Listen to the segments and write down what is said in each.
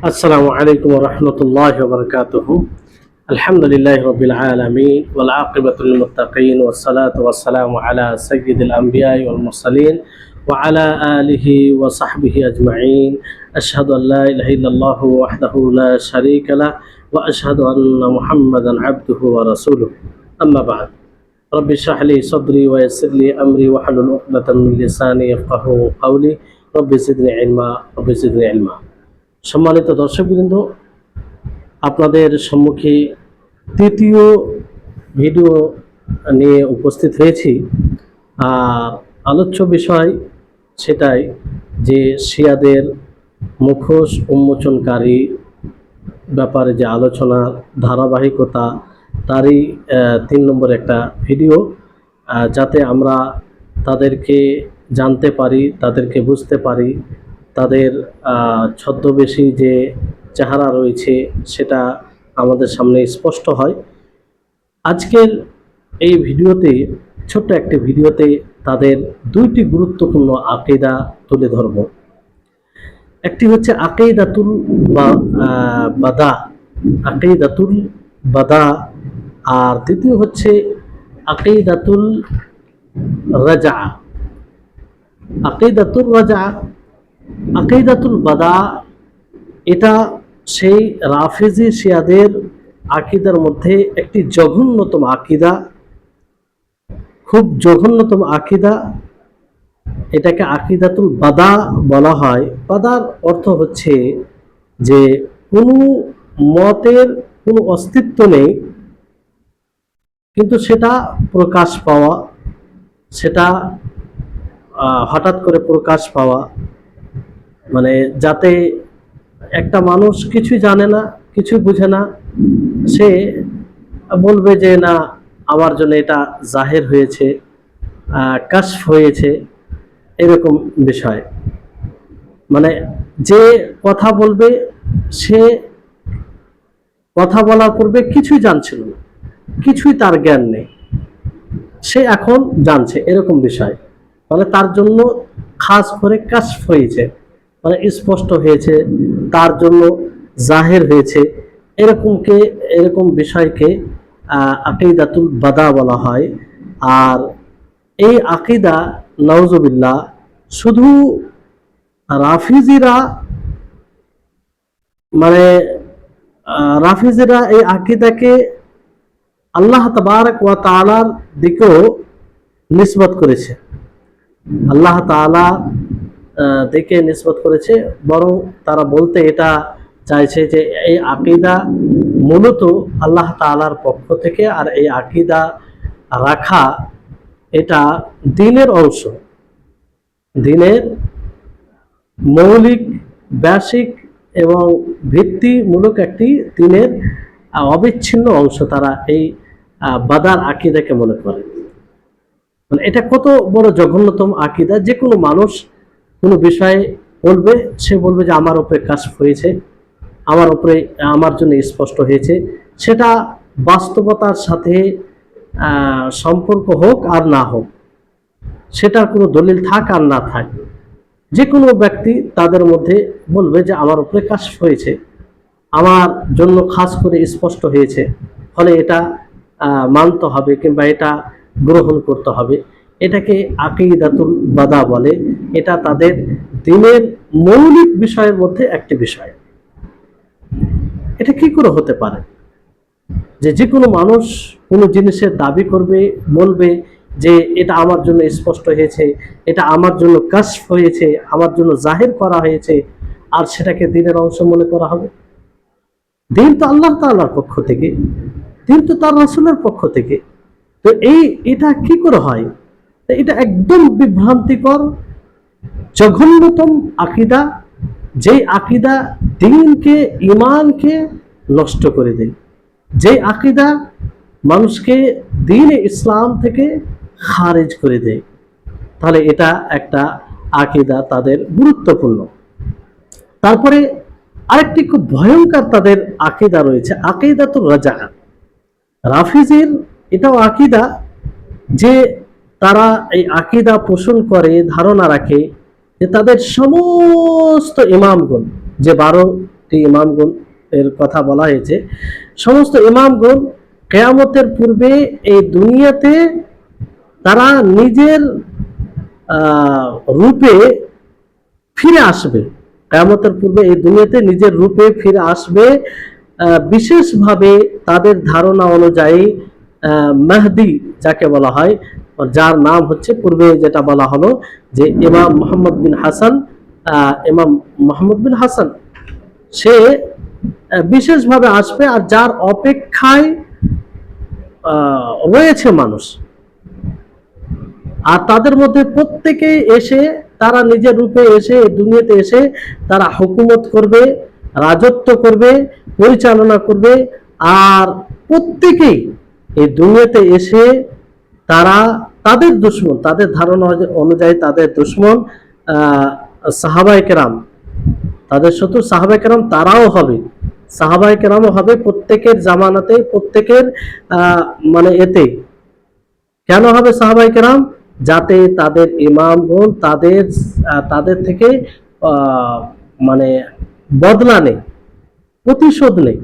السلام عليكم ورحمة الله وبركاته. الحمد لله رب العالمين والعاقبة للمتقين والصلاة والسلام على سيد الأنبياء والمرسلين وعلى آله وصحبه أجمعين. أشهد أن لا إله إلا الله وحده لا شريك له وأشهد أن محمدا عبده ورسوله. أما بعد، رب اشرح لي صدري ويسر لي أمري واحلل عقدة من لساني يفقهوا قولي. رب زدني علما رب زدني علما. সম্মানিত দর্শকবৃন্দ, আপনাদের সম্মুখে তৃতীয় ভিডিও নিয়ে উপস্থিত হয়েছি। আলোচ্য বিষয় সেটাই যে শিয়াদের মুখোশ উন্মোচনকারী ব্যাপারে যে আলোচনা ধারাবাহিকতা, তারই 3 নম্বর একটা ভিডিও, যাতে আমরা তাদেরকে জানতে পারি, তাদেরকে বুঝতে পারি, তাদের ছদ্মবেশী যে চেহারা রয়েছে সেটা আমাদের সামনে স্পষ্ট হয়। আজকের এই ভিডিওতে, ছোট্ট একটি ভিডিওতে, তাদের 2টি গুরুত্বপূর্ণ আকীদা তুলে ধরব। একটি হচ্ছে আকীদাতুল বাদা, আকীদাতুল বাদা, আর দ্বিতীয় হচ্ছে আকীদাতুল রাজা। আকীদাতুল রাজা, আকীদাতুল বাদা, এটা সেই রাফিজি শিয়াদের আকীদার মধ্যে একটি জঘন্যতম আকীদা, খুব জঘন্যতম আকীদা। এটাকে আকীদাতুল বাদা বলা হয়। বাদার অর্থ হচ্ছে যে কোনো মতের কোনো অস্তিত্ব নেই, কিন্তু সেটা প্রকাশ পাওয়া, সেটা হঠাৎ করে প্রকাশ পাওয়া, মানে যাতে একটা মানুষ কিছুই জানে না, কিছুই বুঝে না, সে বলবে যে না, আমার জন্য এটা জাহের হয়েছে, কাশফ হয়েছে, এরকম বিষয়। মানে যে কথা বলবে, সে কথা বলার পূর্বে কিছুই জানছিল না, কিছুই তার জ্ঞান নেই, সে এখন জানছে, এরকম বিষয়। মানে তার জন্য খাস করে কাশফ হয়েছে, মানে স্পষ্ট হয়েছে, তার জন্য জাহের হয়েছে, এরকম বিষয়কে আকীদাতুল বাদা বলা হয়। আর এই আকীদা, নাউজুবিল্লাহ, শুধু রাফিজিরা, মানে রাফিজিরা এই আকীদাকে আল্লাহ তাবারক ওয়া তাআলার দিকেও নিসবত করেছে, আল্লাহ তাআলা দিকে নিসবত করেছে। বরং তারা বলতে এটা চাইছে যে এই আকীদা মূলত আল্লাহ তাআলার পক্ষ থেকে, আর এই আকীদা রাখা এটা দ্বীনের অংশ, দ্বীনের মৌলিক, বেসিক এবং ভিত্তিমূলক একটি দ্বীনের অবিচ্ছিন্ন অংশ। তারা এই বাদার আকীদাকে মনে করে। মানে এটা কত বড় জঘন্যতম আকীদা! যে কোনো মানুষ কোনো বিষয়ে বলবে, সে বলবে যে আমার উপরে কাশফ হয়েছে, আমার উপরে, আমার জন্য স্পষ্ট হয়েছে। সেটা বাস্তবতার সাথে সম্পর্ক হোক আর না হোক, সেটার কোনো দলিল থাক আর না থাক, যে কোনো ব্যক্তি তাদের মধ্যে বলবে যে আমার উপরে কাশফ হয়েছে, আমার জন্য খাস করে স্পষ্ট হয়েছে, ফলে এটা মানতে হবে কিংবা এটা গ্রহণ করতে হবে। এটাকে আকীদাতুল বাদা বলে। এটা তাদের দ্বীনের মৌলিক বিষয়ের মধ্যে একটি বিষয়। এটা কি করে হতে পারে যে কোনো মানুষ কোনো জিনিসের দাবি করবে, বলবে যে এটা আমার জন্য স্পষ্ট হয়েছে, এটা আমার জন্য কাশফ হয়েছে, আমার জন্য জাহির করা হয়েছে, আর সেটাকে দ্বীনের অংশ মনে করা হবে? দ্বীন তো আল্লাহ তাআলার পক্ষ থেকে, দ্বীন তো তার রাসূলের পক্ষ থেকে। তো এটা কি করে হয়? এটা একদম বিভ্রান্তিকর, জঘন্যতম আকীদা, যে আকীদা দ্বীনকে, ঈমানকে নষ্ট করে দেয়, যে আকীদা মানুষকে দ্বীনে ইসলাম থেকে খারিজ করে দেয়। তাহলে এটা একটা আকীদা তাদের গুরুত্বপূর্ণ। তারপরে আরেকটি খুব ভয়ঙ্কর তাদের আকীদা রয়েছে, আকীদাতুর রাজা। রাফিজির এটাও আকীদা যে তারা এই আকীদা পোষণ করে, ধারণা রাখে যে তাদের সমস্ত ইমামগণ, যে 4টি ইমামগণ এর কথা বলা হয়েছে। সমস্ত ইমামগণ কিয়ামতের পূর্বে এই দুনিয়াতে তারা নিজের রূপে ফিরে আসবে। কিয়ামতের পূর্বে এই দুনিয়াতে নিজের রূপে ফিরে আসবে। বিশেষভাবে তাদের ধারণা অনুযায়ী মেহদি যাকে বলা হয়, যার নাম হচ্ছে পূর্বে যেটা বলা হলো যে ইমাম মোহাম্মদ বিন হাসান, ইমাম মোহাম্মদ বিন হাসান সে বিশেষভাবে আসবে, আর যার অপেক্ষায় রয়েছে মানুষ। আর তাদের মধ্যে প্রত্যেকেই এসে তারা নিজের রূপে এসে দুনিয়াতে এসে তারা হুকুমত করবে, রাজত্ব করবে, পরিচালনা করবে। আর প্রত্যেকেই এই দুনিয়াতে এসে তারা তাদের দুশমন, তাদের ধারণা অনুযায়ী তাদের দুশমন সাহাবায়ে কেরাম, তাদের শত্রু সাহাবায়ে কেরাম তারাও হবে, সাহাবায়ে কেরামও হবে প্রত্যেকের জামানাতে, প্রত্যেকের মানে এতে। কেন হবে সাহাবায়ে কেরাম? যাতে তাদের ইমামগণ তাদের থেকে মানে বদলা নেই, প্রতিশোধ নেই।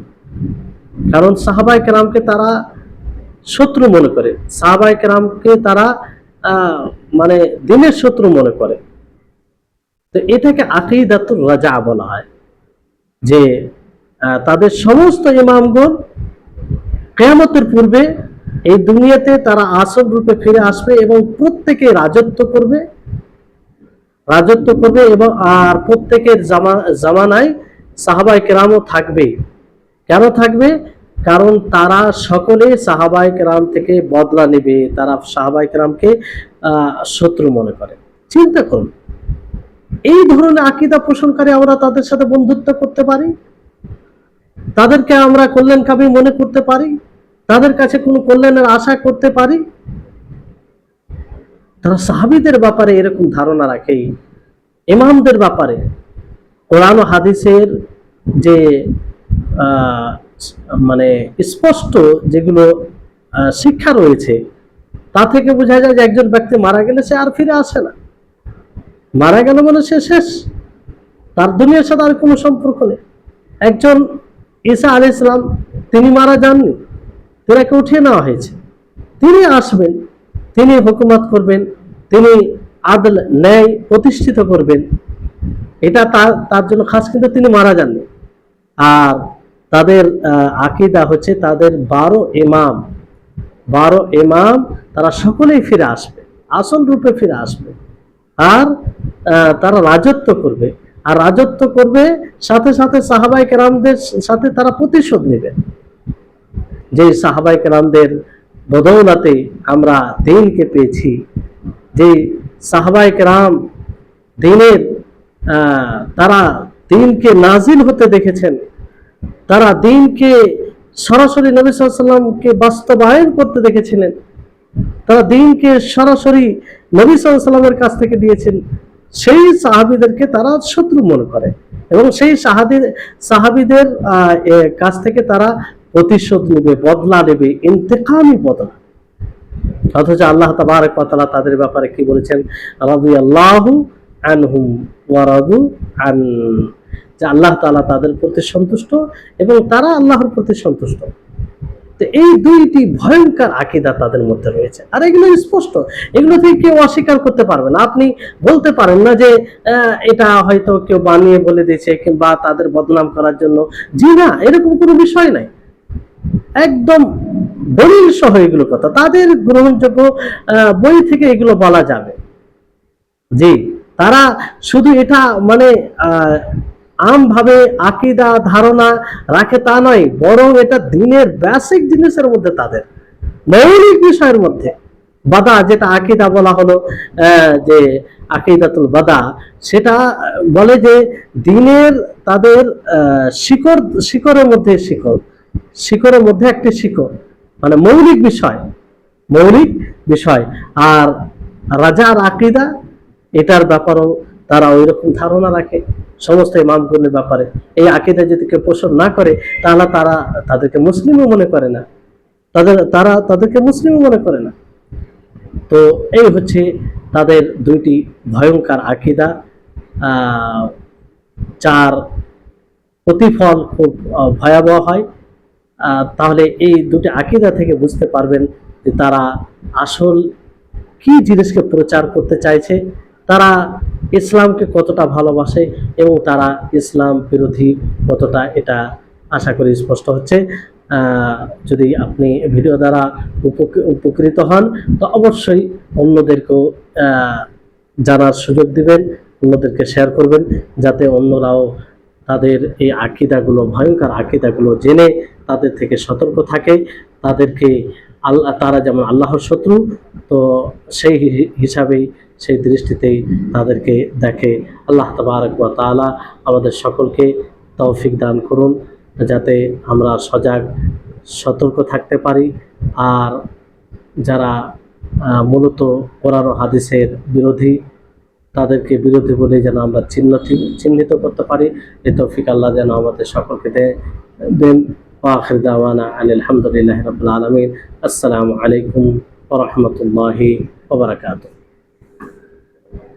কারণ সাহাবায়ে কেরামকে তারা শত্রু মনে করে, সাহাবায়ে কেরামকে তারা মানে দিনের শত্রু মনে করে। তো এটাকে আকীদাতুর রাজা বলা হয়, যে তাদের সমস্ত ইমামগণ কিয়ামতের পূর্বে এই দুনিয়াতে তারা আসল রূপে ফিরে আসবে এবং প্রত্যেকে রাজত্ব করবে এবং আর প্রত্যেকের জামানায় সাহাবায়ে কেরামও থাকবে। কেন থাকবে? কারণ তারা সকলে সাহাবায়ে কেরাম থেকে বদলা নেবে, তারা সাহাবায়ে কেরামকে শত্রু মনে করে। চিন্তা করুন, এই ধরনের আকীদা পোষণকারী আমরা তাদের সাথে বন্ধুত্ব করতে পারি, তাদেরকে আমরা কল্যাণকামী মনে করতে পারি, তাদের কাছে কোনো কল্যাণের আশা করতে পারি? তারা সাহাবীদের ব্যাপারে এরকম ধারণা রাখে, ইমামদের ব্যাপারে। কোরআন ও হাদিসের যে মানে স্পষ্ট যেগুলো শিক্ষা রয়েছে, তা থেকে বোঝা যায় যে একজন ব্যক্তি মারা গেলে সে আর ফিরে আসে না, মারা গেল মানে সে শেষ, তার দুনিয়ার সাথে আর কোনো সম্পর্ক নেই। একজন ঈসা আলাইহিস সালাম তিনি মারা যাননি, তাকে উঠিয়ে নেওয়া হয়েছে, তিনি আসবেন, তিনি হুকুমত করবেন, তিনি আদল ন্যায় প্রতিষ্ঠিত করবেন, এটা তার জন্য খাস, কিন্তু তিনি মারা যাননি। আর তাদের আকীদা হচ্ছে তাদের 12 ইমাম তারা সকলেই ফিরে আসবে, আসল রূপে ফিরে আসবে, আর তারা রাজত্ব করবে, আর রাজত্ব করবে সাথে সাথে সাহাবায়ে কেরামদের সাথে তারা প্রতিশোধ নেবে। যে সাহাবায়ে কেরামদের বদৌলতে আমরা দ্বীনকে পেয়েছি, যে সাহাবায়ে কেরাম দ্বীনের তারা দ্বীনকে নাজিল হতে দেখেছেন, তারা দ্বীনকে সরাসরি নবী সাল্লাল্লাহু আলাইহি ওয়াসাল্লামকে বাস্তবায়ন করতে দেখেছিলেন, তারা দ্বীনকে সরাসরি নবী সাল্লাল্লাহু আলাইহি ওয়াসাল্লামের কাছ থেকে দিয়েছেন। সেই সাহাবীদেরকে তারা শত্রু মনে করে এবং সেই সাহাবীদের কাছ থেকে তারা প্রতিশোধ নেবে, বদলা নেবে, ইন্তেকামি বদলা। অথচ আল্লাহ তাবারক ওয়া তাআলা তাদের ব্যাপারে কি বলেছেন? রাদিয়াল্লাহু আনহুম ওয়া রাদু আন, যে আল্লাহ তাআলা তাদের প্রতি সন্তুষ্ট এবং তারা আল্লাহর প্রতি সন্তুষ্ট। তো এই দুইটি ভয়ঙ্কর আকীদা তাদের মধ্যে রয়েছে, আর এগুলো স্পষ্ট, এগুলো থেকে কেউ অস্বীকার করতে পারবে না। আপনি বলতে পারেন না যে এটা হয়তো কেউ বানিয়ে বলে দিয়েছে কিংবা তাদের বদনাম করার জন্য। জি না, এরকম কোনো বিষয় নাই, একদম দলিল সহ এগুলো কথা, তাদের গ্রহণযোগ্য বই থেকে এগুলো বলা যাবে। জি, তারা শুধু এটা মানে আমভাবে আকীদা ধারণা রাখে তা নয়, বরং এটা দ্বীনের বেসিক জিনিসের মধ্যে, তাদের মৌলিক বিষয়ের মধ্যে বাদা, যেটা আকীদা বলা হলো, যে আকীদাতুল বাদা, সেটা বলে যে দ্বীনের তাদের শিকড়ের মধ্যে শিকড়ের মধ্যে একটি শিকড়, মানে মৌলিক বিষয়। আর রাজার আকীদা, এটার ব্যাপারেও তারা ওই রকম ধারণা রাখে সমস্ত ইমামগণের ব্যাপারে। এই আকীদা যদি কেউ পোষণ না করে, তাহলে তাদেরকে মুসলিমও মনে করে না, তাদেরকে মুসলিমও মনে করে না। তো এই হচ্ছে তাদের দুইটি ভয়ঙ্কর আকীদা। 4 প্রতিফল খুব ভয়াবহ হয়। তাহলে এই দুটি আকীদা থেকে বুঝতে পারবেন যে তারা আসল কি জিনিসকে প্রচার করতে চাইছে, তারা ইসলামকে কতটা ভালোবাসে এবং তারা ইসলাম বিরোধী কতটা, এটা আশা করি স্পষ্ট হচ্ছে। যদি আপনি ভিডিও দ্বারা উপকৃত হন তো অবশ্যই অন্যদেরকেও জানার সুযোগ দিবেন, অন্যদেরকে শেয়ার করবেন, যাতে অন্যরাও তাদের এই আকীদাগুলো, ভয়ঙ্কর আকীদাগুলো জেনে তাদের থেকে সতর্ক থাকে। তাদেরকে আল্লাহ, তারা যেমন আল্লাহর শত্রু, তো সেই হিসাবেই, সেই দৃষ্টিতেই তাদেরকে দেখে। আল্লাহ তাবারক ওয়া তাআলা আমাদের সকলকে তৌফিক দান করুন, যাতে আমরা সজাগ সতর্ক থাকতে পারি। আর যারা মূলত কোরআন ও হাদিসের বিরোধী, তাদেরকে বিরোধী বলে যেন আমরা চিহ্নিত করতে পারি। এই তৌফিক আল্লাহ যেন আমাদের সকলকে দেন। ওয়াখির দাওয়ানা আনিল হামদুলিল্লাহি রাব্বিল আলামিন। আসসালামু আলাইকুম ওয়া রাহমাতুল্লাহি ওয়া বারাকাতুহু।